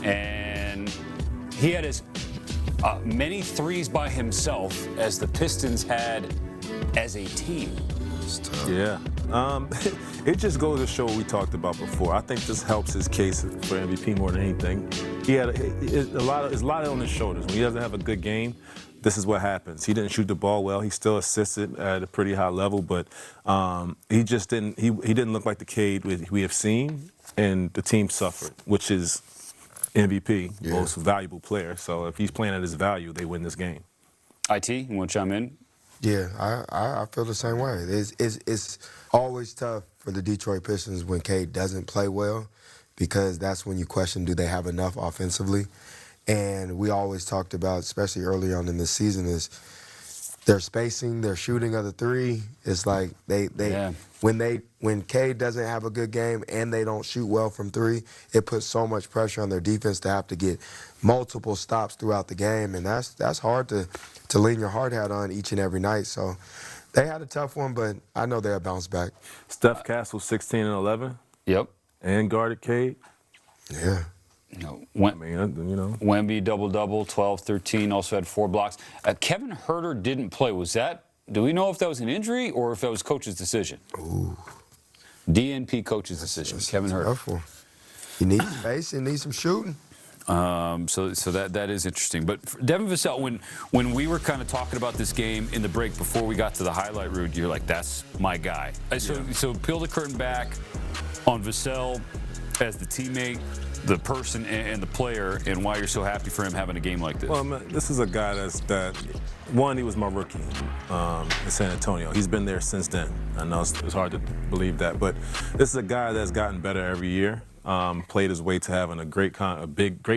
And he had as many threes by himself as the Pistons had as a team. Yeah. It just goes to show what we talked about before. I think this helps his case for MVP more than anything. He had a lot on his shoulders. When he doesn't have a good game, this is what happens. He didn't shoot the ball well. He still assisted at a pretty high level, but he just didn't. He didn't look like the Cade we have seen, and the team suffered, which is MVP, most valuable player. So if he's playing at his value, they win this game. IT, you want to chime in? Yeah, I feel the same way. It's always tough for the Detroit Pistons when Cade doesn't play well, because that's when you question, do they have enough offensively? And we always talked about, especially early on in this season, is their spacing, their shooting of the three. It's like when Cade doesn't have a good game and they don't shoot well from three, it puts so much pressure on their defense to have to get multiple stops throughout the game, and that's hard to lean your hard hat on each and every night. So they had a tough one, but I know they'll bounce back. Steph Castle 16 and 11. Yep. And guarded Cade. Yeah. Wemby double-double, 12-13, also had 4 blocks. Kevin Huerter didn't play. Do we know if that was an injury or if that was coach's decision? Ooh. DNP coach's decision, Kevin Huerter. He needs space, he needs some shooting. So that is interesting. But Devin Vassell, when we were kind of talking about this game in the break before we got to the highlight reel, you're like, that's my guy. So peel the curtain back on Vassell as the teammate, the person, and the player, and why you're so happy for him having a game like this. Well, man, this is a guy one, he was my rookie in San Antonio. He's been there since then. I know it's hard to believe that, but this is a guy that's gotten better every year. Played his way to having a great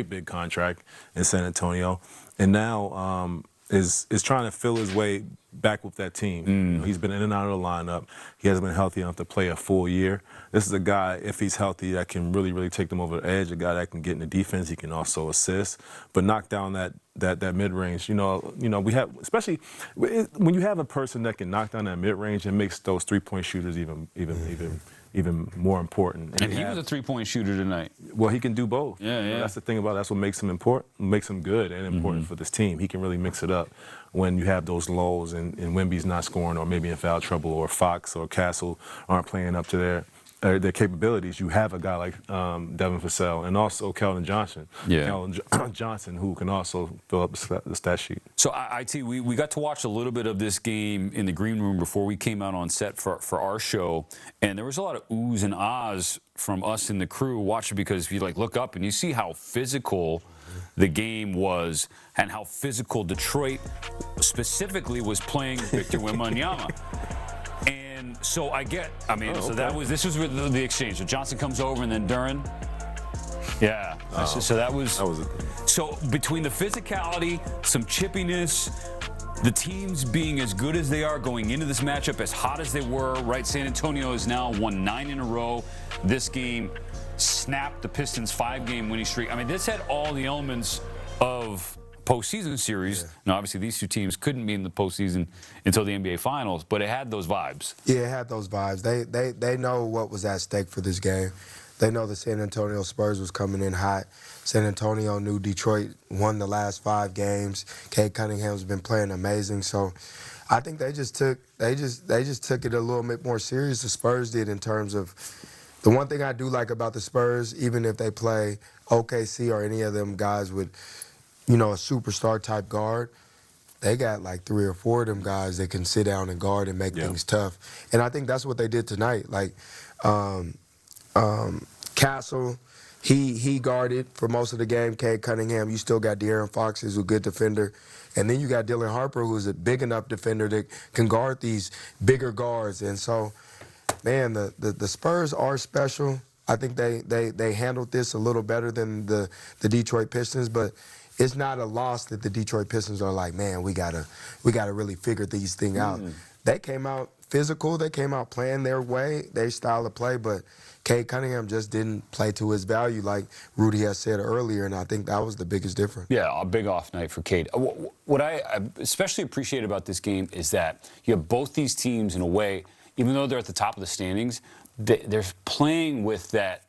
big contract in San Antonio, and now is trying to fill his way back with that team. You know, he's been in and out of the lineup. He hasn't been healthy enough to play a full year. This is a guy, if he's healthy, that can really, really take them over the edge. A guy that can get in the defense. He can also assist, but knock down that mid range. You know, we have, especially when you have a person that can knock down that mid range, it makes those 3-point shooters even more important. And he was a 3-point shooter tonight. Well, he can do both. Yeah. That's the thing about it. That's what makes him important, makes him good and important for this team. He can really mix it up when you have those lulls and Wemby's not scoring, or maybe in foul trouble, or Fox or Castle aren't playing up to their capabilities. You have a guy like Devin Vassell, and also Keldon Johnson. Yeah. Keldon Johnson, who can also fill up the stat sheet. So, IT, we got to watch a little bit of this game in the green room before we came out on set for our show, and there was a lot of oohs and ahs from us in the crew watching, because you look up and you see how physical the game was and how physical Detroit specifically was playing Victor Wembanyama. So this was the exchange. So Johnson comes over, and then Duran. Yeah. So that was so between the physicality, some chippiness, the teams being as good as they are going into this matchup, as hot as they were, right? San Antonio has now won 9 in a row. This game snapped the Pistons' 5-game winning streak. I mean, this had all the elements of postseason series. Yeah. Now, obviously, these two teams couldn't be in the postseason until the NBA Finals, but it had those vibes. Yeah, it had those vibes. They know what was at stake for this game. They know the San Antonio Spurs was coming in hot. San Antonio knew Detroit won the last 5 games. Cade Cunningham's been playing amazing. So I think they just took it a little bit more serious. The Spurs did, in terms of the one thing I do like about the Spurs, even if they play OKC or any of them guys with, a superstar type guard, they got like 3 or 4 of them guys that can sit down and guard and make things tough. And I think that's what they did tonight. Like Castle, he guarded for most of the game. Cade Cunningham, you still got De'Aaron Fox, who's a good defender. And then you got Dylan Harper, who's a big enough defender that can guard these bigger guards. And so, man, the Spurs are special. I think they handled this a little better than the Detroit Pistons, but it's not a loss that the Detroit Pistons are like, man, we gotta really figure these things out. They came out physical. They came out playing their way, their style of play, but Cade Cunningham just didn't play to his value, like Rudy has said earlier, and I think that was the biggest difference. Yeah, a big off night for Cade. What I especially appreciate about this game is that you have both these teams, in a way, even though they're at the top of the standings, they're playing with that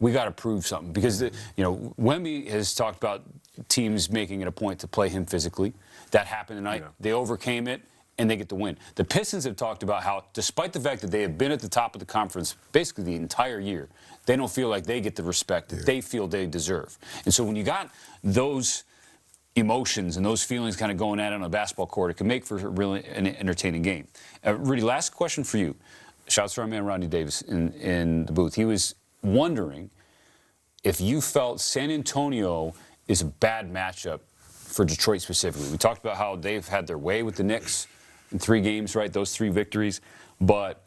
we got to prove something because Wemby has talked about teams making it a point to play him physically. That happened tonight. Yeah. They overcame it, and they get the win. The Pistons have talked about how, despite the fact that they have been at the top of the conference basically the entire year, they don't feel like they get the respect that they feel they deserve. And so when you got those emotions and those feelings kind of going at it on a basketball court, it can make for really an entertaining game. Rudy, last question for you. Shouts to our man Rodney Davis in the booth. He was wondering if you felt San Antonio is a bad matchup for Detroit specifically. We talked about how they've had their way with the Knicks in 3 games, right? Those 3 victories. But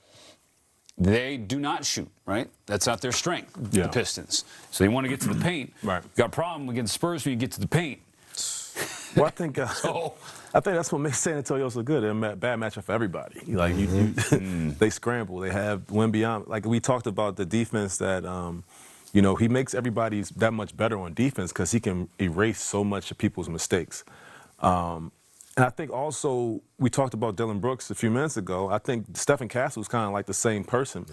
they do not shoot, right? That's not their strength, the Pistons. So they want to get to the paint. Right. Got a problem against Spurs when you get to the paint. Well, I think that's what makes San Antonio so good. They're a bad matchup for everybody. Like they scramble. They have Wemby. Like we talked about the defense that, he makes everybody that much better on defense because he can erase so much of people's mistakes. And I think also we talked about Dillon Brooks a few minutes ago. I think Stephen Castle's kind of like the same person,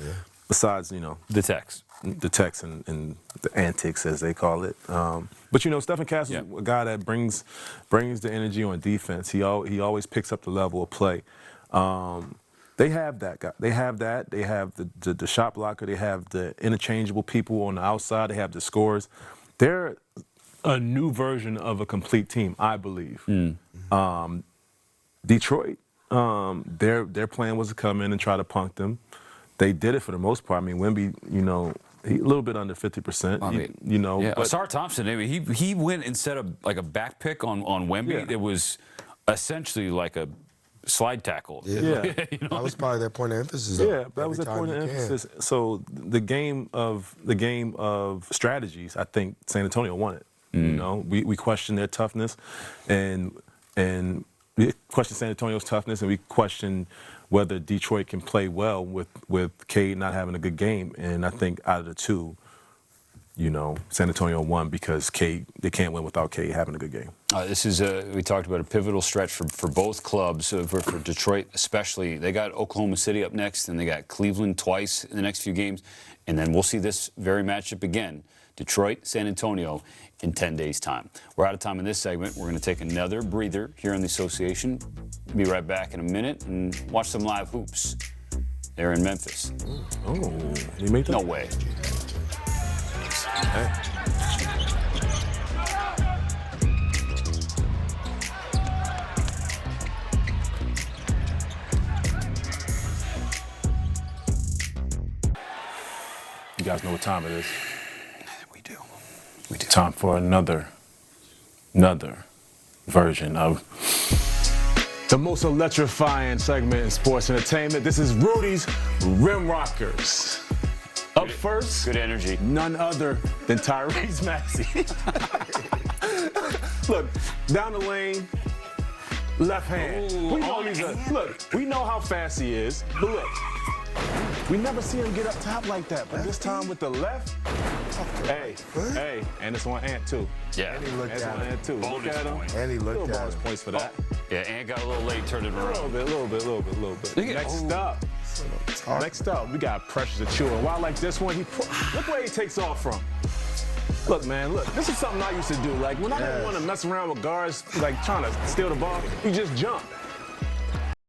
besides the Tex and the antics as they call it. But Stephen Castle's a guy that brings the energy on defense. He always picks up the level of play. They have that guy. They have that. They have the shot blocker. They have the interchangeable people on the outside. They have the scorers. They're a new version of a complete team, I believe. Detroit, their plan was to come in and try to punk them. They did it for the most part. I mean, Wemby, he a little bit under 50%. But Asar Thompson, he went instead of like a back pick on Wemby. It was essentially like a slide tackle. That was probably their point of emphasis. Yeah, that was their point of emphasis. So the game of strategies, I think San Antonio won it. We questioned their toughness, and we questioned San Antonio's toughness, and we questioned whether Detroit can play well with Cade not having a good game. And I think out of the two, San Antonio won because they can't win without Cade having a good game. This is we talked about a pivotal stretch for both clubs, for Detroit especially. They got Oklahoma City up next, and they got Cleveland twice in the next few games. And then we'll see this very matchup again. Detroit, San Antonio in 10 days' time. We're out of time in this segment. We're going to take another breather here on the association. Be right back in a minute and watch some live hoops. They're in Memphis. Oh, you made that? No way. Hey. You guys know what time it is. We do. Time for another version of the most electrifying segment in sports entertainment. This is Rudy's Rim Rockers. Up first, good energy. None other than Tyrese Maxey. Look, down the lane, left hand. Ooh, we know how fast he is, but look, we never see him get up top like that. But this time with the left, hey, and it's on Ant too. Yeah, and he looked at him. Too. Look at him. And he looked at bonus him. points for that. Yeah, Ant got a little late, turned it around. A little bit. Next up, we got Precious Achua. While like this one, look where he takes off from. Look, man, this is something I used to do. Like, when I didn't want to mess around with guards, like, trying to steal the ball, you just jump.